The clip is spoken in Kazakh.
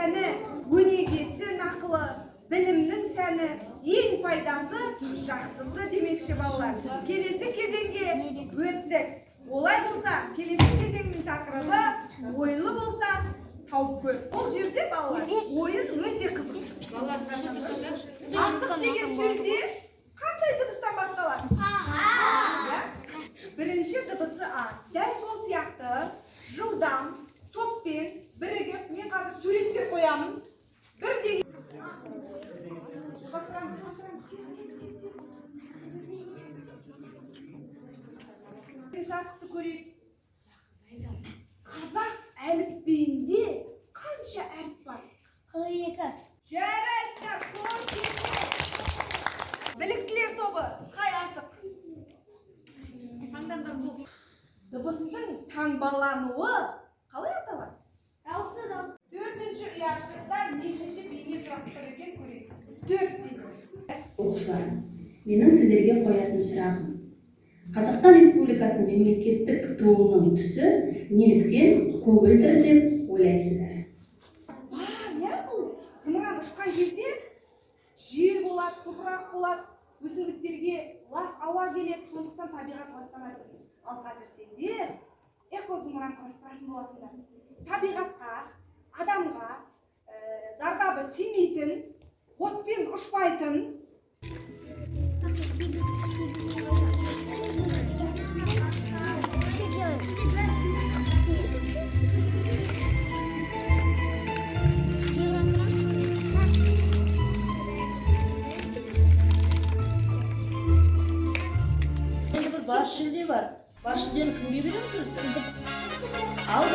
сәні, өнегесі нақылы, білімнің сәні, ең пайдасы, жақсысы демекші балалар. Келесі кезеңге өттік. Олай болса, келесі кезеңнің тақырыбы ойлы болса, тауып көр. Бұл жерде балалар ойын өте қызық. Асық деген сөзде қандай дыбыстан басталады? Бірінші дыбысы А. Дәл сол сияқты жылдам, топпен бірігіп, мен қазір суретке қоямын. Бір деген жасықты көрейік. Қазақ әліпбиінде қанша әріп бар? 42. Жарайсыздар, қош келдіңіздер. Біліктілер тобы қай асық? Дыбыстың таңбалануы қалай аталады? Дауысты. Төртінші ұяшықта нешінші бейне сұрақты берген көрейік. 4 дейді. Оқушылар, менің сіздерге қоятын сұрағым. Қазақстан Республикасының мемлекеттік туының түсі неліктен көгілдір деп ойлайсыздар? Не бұл? Зымыран ұшқан кезде жер болады, топырақ болады, өсімдіктерге лас ауа келеді, сондықтан табиғат ластанады. Ал қазір сендер экозымыран құрастыратын боласыңдар. Табиғатқа, адамға зардабы тимейтін, отпен ұшпайтын, бас жүлде бар. Бас жүлдені кімге береміз өзі? Ал